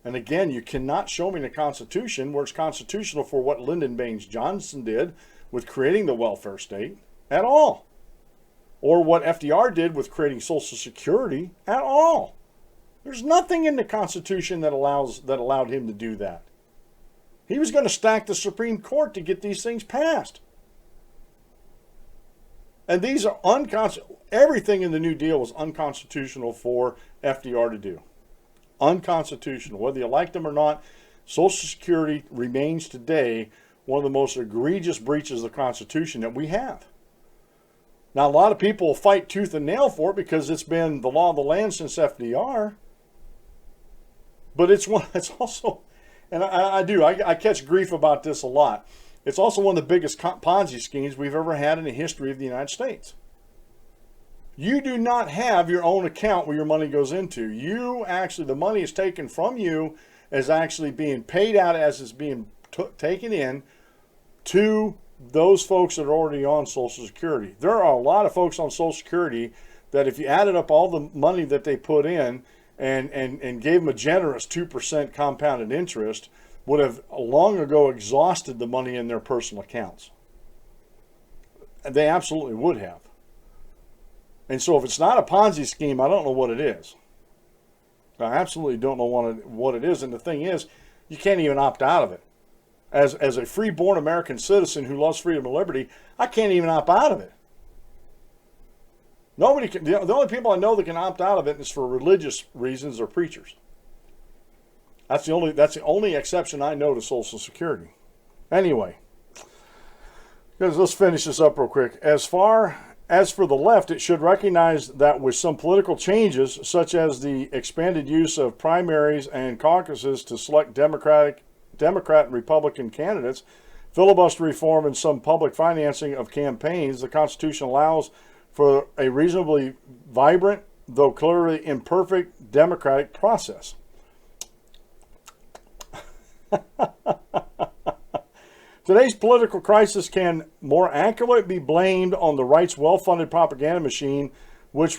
Speaker 1: And again, you cannot show me in the Constitution where it's constitutional for what Lyndon Baines Johnson did with creating the welfare state at all. Or what FDR did with creating Social Security at all. There's nothing in the Constitution that allowed him to do that. He was going to stack the Supreme Court to get these things passed. And these are unconstitutional. Everything in the New Deal was unconstitutional for FDR to do. Unconstitutional. Whether you like them or not, Social Security remains today one of the most egregious breaches of the Constitution that we have. Now, a lot of people fight tooth and nail for it because it's been the law of the land since FDR. But it's also, and I catch grief about this a lot. It's also one of the biggest Ponzi schemes we've ever had in the history of the United States. You do not have your own account where your money goes into. The money is taken from you as actually being paid out as it's being taken in to those folks that are already on Social Security. There are a lot of folks on Social Security that if you added up all the money that they put in and gave them a generous 2% compounded interest, would have long ago exhausted the money in their personal accounts. They absolutely would have. And so if it's not a Ponzi scheme, I don't know what it is. I absolutely don't know what it is. And the thing is, you can't even opt out of it. As a free-born American citizen who loves freedom and liberty, I can't even opt out of it. Nobody can. The only people I know that can opt out of it is for religious reasons or preachers. That's the only exception I know to Social Security. Anyway, let's finish this up real quick. As far as for the left, it should recognize that with some political changes, such as the expanded use of primaries and caucuses to select Democrat and Republican candidates, filibuster reform, and some public financing of campaigns, the Constitution allows for a reasonably vibrant, though clearly imperfect, democratic process. Today's political crisis can more accurately be blamed on the right's well-funded propaganda machine, which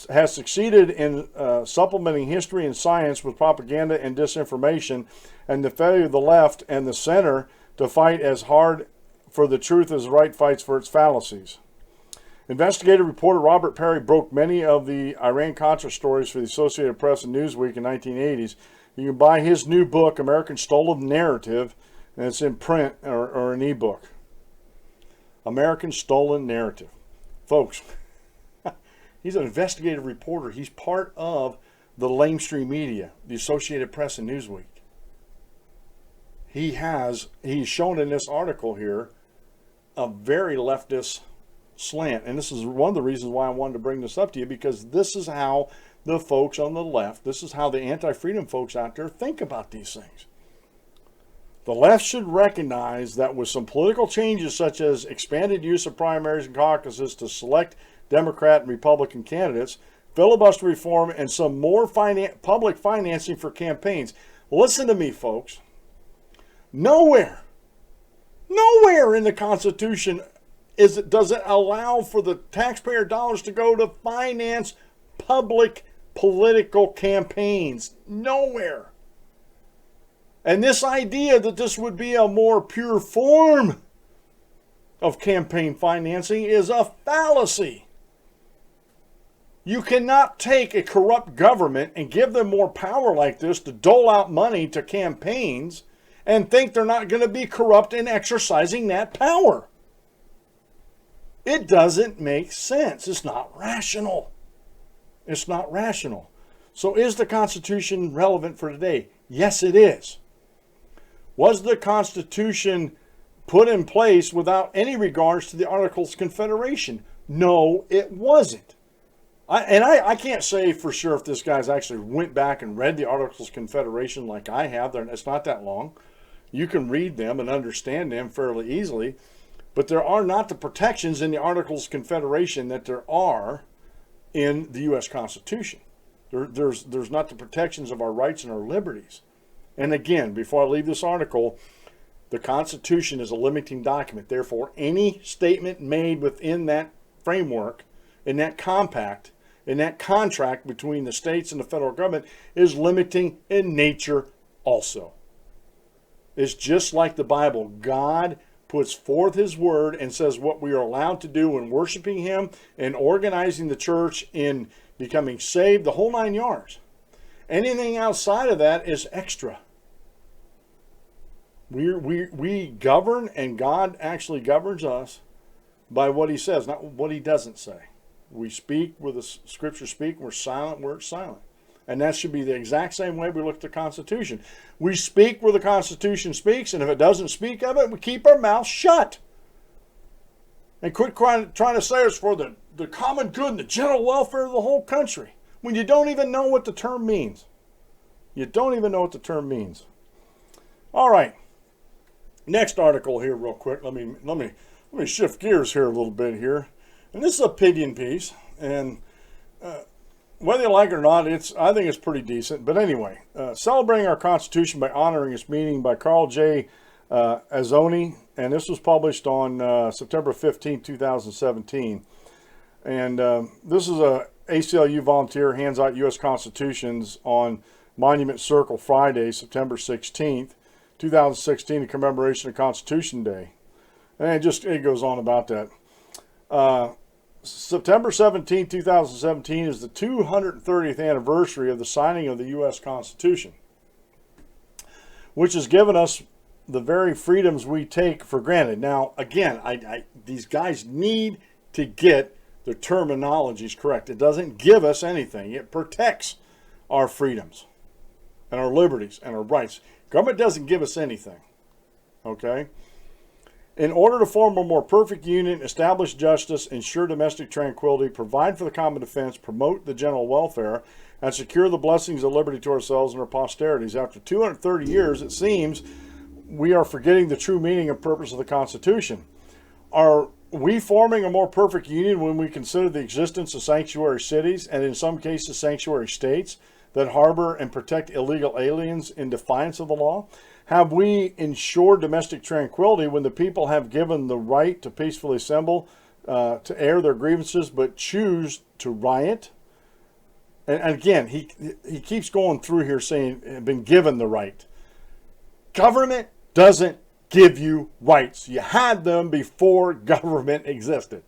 Speaker 1: has succeeded in supplementing history and science with propaganda and disinformation, and the failure of the left and the center to fight as hard for the truth as the right fights for its fallacies. Investigative reporter Robert Perry broke many of the Iran-Contra stories for the Associated Press and Newsweek in the 1980s. You can buy his new book, American Stolen Narrative, and it's in print or an ebook. American Stolen Narrative. Folks, he's an investigative reporter. He's part of the lamestream media, the Associated Press and Newsweek. He's shown in this article here a very leftist slant. And this is one of the reasons why I wanted to bring this up to you, because this is how the folks on the left, this is how the anti-freedom folks out there think about these things. The left should recognize that with some political changes such as expanded use of primaries and caucuses to select Democrat and Republican candidates, filibuster reform, and some more public financing for campaigns. Listen to me, folks. Nowhere in the Constitution does it allow for the taxpayer dollars to go to finance public political campaigns. Nowhere. And this idea that this would be a more pure form of campaign financing is a fallacy. You cannot take a corrupt government and give them more power like this to dole out money to campaigns and think they're not going to be corrupt in exercising that power. It doesn't make sense. It's not rational. It's not rational. So is the Constitution relevant for today? Yes, it is. Was the Constitution put in place without any regards to the Articles of Confederation? No, it wasn't. I can't say for sure if this guy's actually went back and read the Articles of Confederation like I have. It's not that long. You can read them and understand them fairly easily. But there are not the protections in the Articles of Confederation that there are in the U.S. Constitution. There's not the protections of our rights and our liberties. And again, before I leave this article, the Constitution is a limiting document. Therefore, any statement made within that framework, in that compact, in that contract between the states and the federal government is limiting in nature also. It's just like the Bible. God puts forth his word and says what we are allowed to do in worshiping him and organizing the church in becoming saved, the whole 9 yards. Anything outside of that is extra. We govern, and God actually governs us by what he says, not what he doesn't say. We speak where the scriptures speak, we're silent where it's silent. And that should be the exact same way we look at the Constitution. We speak where the Constitution speaks, and if it doesn't speak of it, we keep our mouth shut. And quit trying to say it's for the common good and the general welfare of the whole country, when you don't even know what the term means. You don't even know what the term means. All right. Next article here real quick. Let me shift gears here a little bit here. And this is an opinion piece, and whether you like it or not, I think it's pretty decent. But anyway, celebrating our Constitution by honoring its meaning by Carl J. Azzoni, and this was published on September 15, 2017. And this is a ACLU volunteer hands out U.S. Constitutions on Monument Circle Friday, September 16th, 2016, in commemoration of Constitution Day. And it goes on about that. September 17, 2017 is the 230th anniversary of the signing of the U.S. Constitution, which has given us the very freedoms we take for granted. Now, again, these guys need to get their terminologies correct. It doesn't give us anything. It protects our freedoms and our liberties and our rights. Government doesn't give us anything, okay? In order to form a more perfect union, establish justice, ensure domestic tranquility, provide for the common defense, promote the general welfare, and secure the blessings of liberty to ourselves and our posterities. After 230 years, it seems we are forgetting the true meaning and purpose of the Constitution. Are we forming a more perfect union when we consider the existence of sanctuary cities, and in some cases sanctuary states, that harbor and protect illegal aliens in defiance of the law? Have we ensured domestic tranquility when the people have given the right to peacefully assemble, to air their grievances, but choose to riot? And again, he keeps going through here saying, have been given the right. Government doesn't give you rights. You had them before government existed.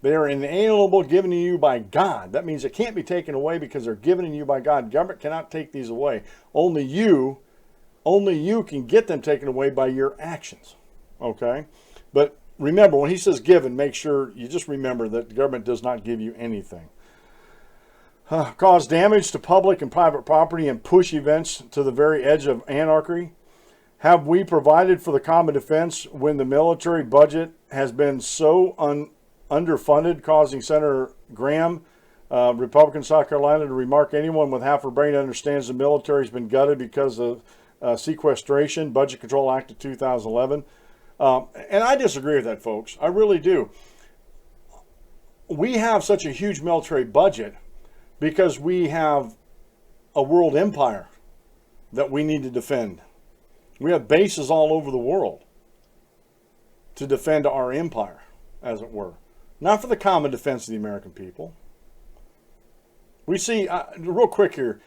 Speaker 1: They are inalienable, given to you by God. That means it can't be taken away because they're given to you by God. Government cannot take these away. Only you can get them taken away by your actions. Okay? But remember, when he says given, make sure you just remember that the government does not give you anything. Cause damage to public and private property and push events to the very edge of anarchy. Have we provided for the common defense when the military budget has been so underfunded, causing Senator Graham, Republican South Carolina, to remark, anyone with half a brain understands the military has been gutted because of Sequestration, Budget Control Act of 2011. And I disagree with that, folks. I really do. We have such a huge military budget because we have a world empire that we need to defend. We have bases all over the world to defend our empire, as it were. Not for the common defense of the American people. We see, real quick here,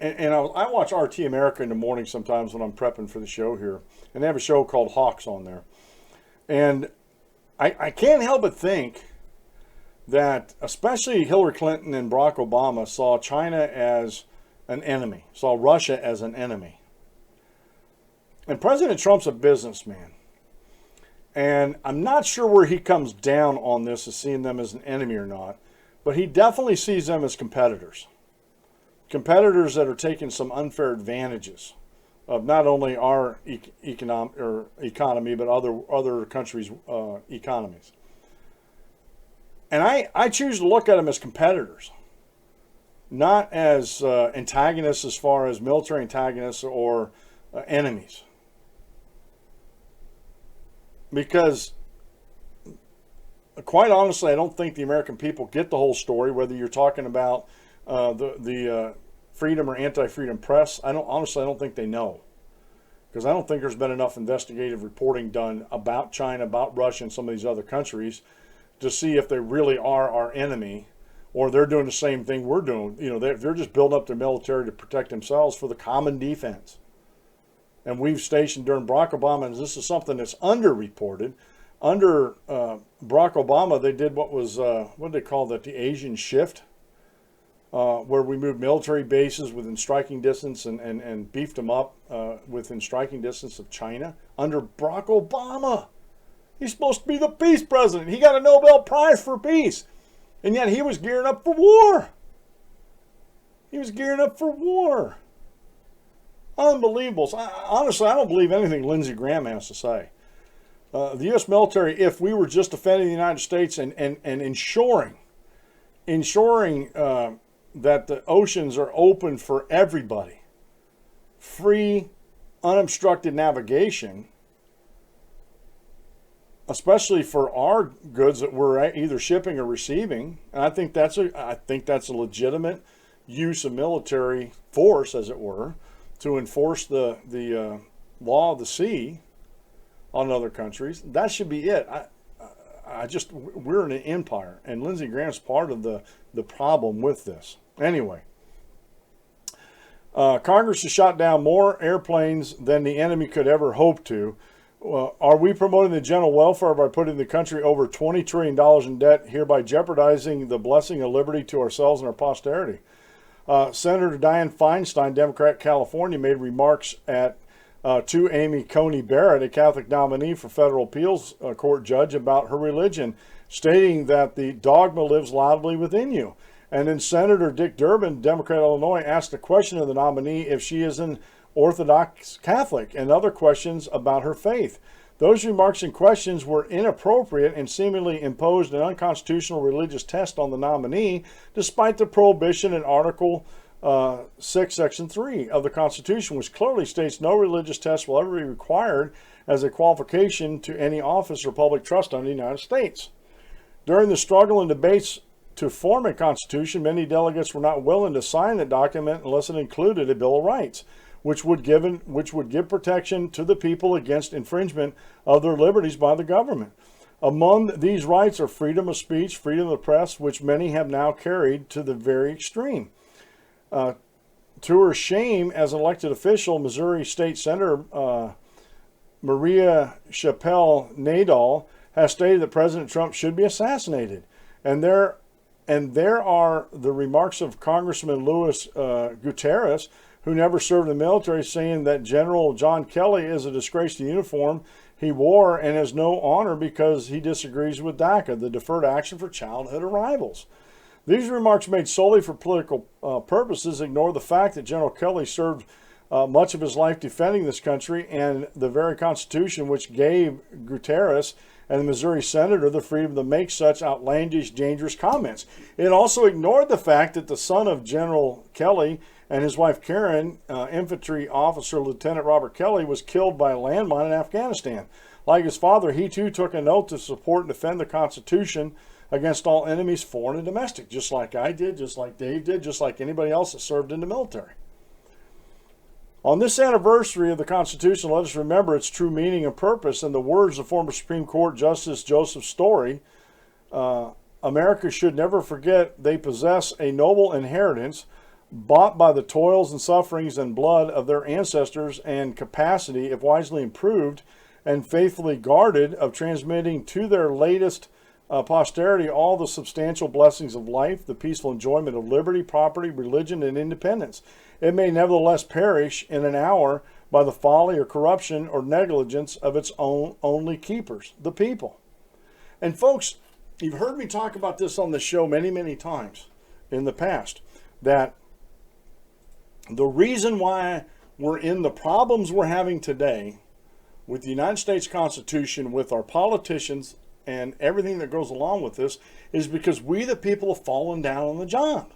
Speaker 1: and I watch RT America in the morning sometimes when I'm prepping for the show here, and they have a show called Hawks on there. And I can't help but think that especially Hillary Clinton and Barack Obama saw China as an enemy, saw Russia as an enemy. And President Trump's a businessman. And I'm not sure where he comes down on this as seeing them as an enemy or not, but he definitely sees them as competitors. Competitors that are taking some unfair advantages of not only our economy, but other countries' economies. And I choose to look at them as competitors, not as antagonists as far as military antagonists or enemies. Because, quite honestly, I don't think the American people get the whole story, whether you're talking about the freedom or anti-freedom press. I don't think they know. Because I don't think there's been enough investigative reporting done about China, about Russia, and some of these other countries to see if they really are our enemy, or they're doing the same thing we're doing. You know, they're just building up their military to protect themselves for the common defense. And we've stationed during Barack Obama, and this is something that's underreported. Under Barack Obama, they did what did they call that? The Asian Shift, where we moved military bases within striking distance and beefed them up within striking distance of China. Under Barack Obama. He's supposed to be the peace president. He got a Nobel Prize for peace. And yet he was gearing up for war. He was gearing up for war. Unbelievable. Honestly, I don't believe anything Lindsey Graham has to say. The U.S. military, if we were just defending the United States and ensuring that the oceans are open for everybody, free, unobstructed navigation, especially for our goods that we're either shipping or receiving, and I think that's a legitimate use of military force, as it were, to enforce the law of the sea on other countries. That should be it. We're an empire, and Lindsey Graham's part of the problem with this. Anyway, Congress has shot down more airplanes than the enemy could ever hope to. Are we promoting the general welfare by putting the country over $20 trillion in debt, hereby jeopardizing the blessing of liberty to ourselves and our posterity? Senator Dianne Feinstein, Democrat, California, made remarks to Amy Coney Barrett, a Catholic nominee for federal appeals court judge, about her religion, stating that the dogma lives loudly within you. And then Senator Dick Durbin, Democrat, Illinois, asked a question of the nominee if she is an Orthodox Catholic and other questions about her faith. Those remarks and questions were inappropriate and seemingly imposed an unconstitutional religious test on the nominee, despite the prohibition in Article 6, Section 3 of the Constitution, which clearly states no religious test will ever be required as a qualification to any office or public trust under the United States. During the struggle and debates to form a constitution, many delegates were not willing to sign the document unless it included a Bill of Rights, which would give protection to the people against infringement of their liberties by the government. Among these rights are freedom of speech, freedom of the press, which many have now carried to the very extreme. To her shame, as an elected official, Missouri State Senator Maria Chappelle Nadal has stated that President Trump should be assassinated. And there are the remarks of Congressman Louis Gutierrez, who never served in the military, saying that General John Kelly is a disgrace to the uniform he wore and has no honor because he disagrees with DACA, the Deferred Action for Childhood Arrivals. These remarks, made solely for political purposes, ignore the fact that General Kelly served much of his life defending this country and the very Constitution which gave Gutierrez and the Missouri senator the freedom to make such outlandish, dangerous comments. It also ignored the fact that the son of General Kelly And his wife Karen, infantry officer Lieutenant Robert Kelly, was killed by a landmine in Afghanistan. Like his father, he too took an oath to support and defend the Constitution against all enemies, foreign and domestic, just like I did, just like Dave did, just like anybody else that served in the military. On this anniversary of the Constitution, let us remember its true meaning and purpose. In the words of former Supreme Court Justice Joseph Story, America should never forget they possess a noble inheritance bought by the toils and sufferings and blood of their ancestors, and capacity, if wisely improved and faithfully guarded, of transmitting to their latest posterity all the substantial blessings of life, the peaceful enjoyment of liberty, property, religion, and independence. It may nevertheless perish in an hour by the folly or corruption or negligence of its own only keepers, the people. And folks, you've heard me talk about this on the show many, many times in the past, that the reason why we're in the problems we're having today with the United States Constitution, with our politicians, and everything that goes along with this, is because we, the people, have fallen down on the job.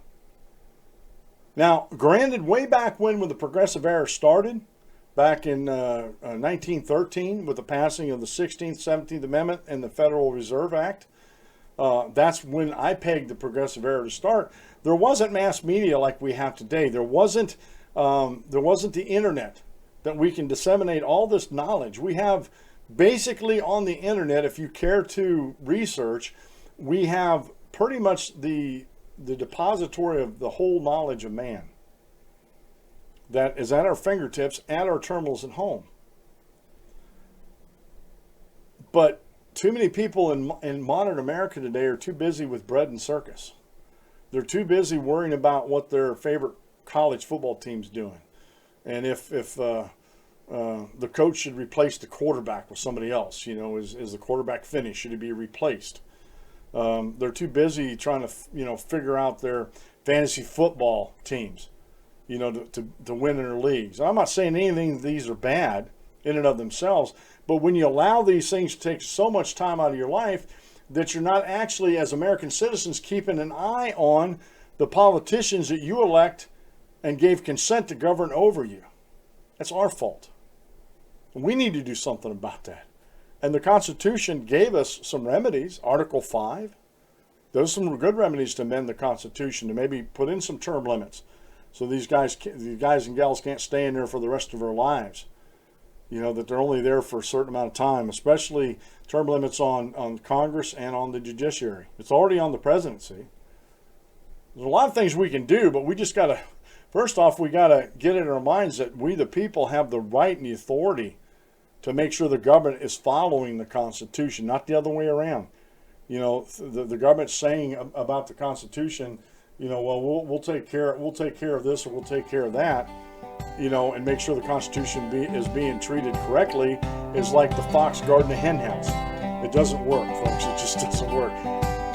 Speaker 1: Now, granted, way back when the Progressive Era started, back in 1913, with the passing of the 16th, 17th Amendment and the Federal Reserve Act, that's when I pegged the Progressive Era to start. There wasn't mass media like we have today. There wasn't the internet that we can disseminate all this knowledge. We have basically on the internet, if you care to research, we have pretty much the depository of the whole knowledge of man that is at our fingertips, at our terminals at home. But too many people in modern America today are too busy with bread and circus. They're too busy worrying about what their favorite college football team's doing, and if the coach should replace the quarterback with somebody else. You know, is the quarterback finished? Should he be replaced? They're too busy trying to figure out their fantasy football teams, to win in their leagues. I'm not saying anything of these are bad in and of themselves, but when you allow these things to take so much time out of your life that you're not actually, as American citizens, keeping an eye on the politicians that you elect and gave consent to govern over you. That's our fault. We need to do something about that. And the Constitution gave us some remedies. Article 5. Those are some good remedies to amend the Constitution, to maybe put in some term limits, so these guys and gals can't stay in there for the rest of their lives. That they're only there for a certain amount of time, especially term limits on Congress and on the judiciary. It's already on the presidency. There's a lot of things we can do, but we just got to, first off, we got to get in our minds that we, the people, have the right and the authority to make sure the government is following the Constitution, not the other way around. The government's saying about the Constitution, well, we'll take care of this, or we'll take care of that, and make sure the Constitution is being treated correctly, is like the fox guarding the hen house. It doesn't work, folks. It just doesn't work.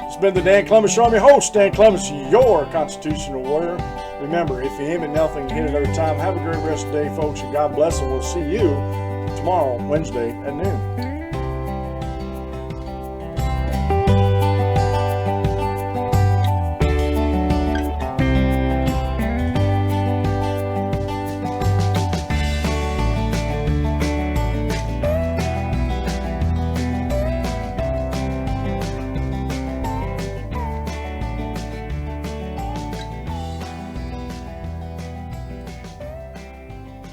Speaker 1: It's been the Dan Clements Show. I'm your host, Dan Clements, your constitutional lawyer. Remember, if you aim at nothing, hit it every time. Have a great rest of the day, folks, and God bless, and we'll see you tomorrow, Wednesday at noon.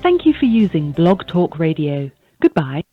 Speaker 2: Thank you for using Blog Talk Radio. Goodbye.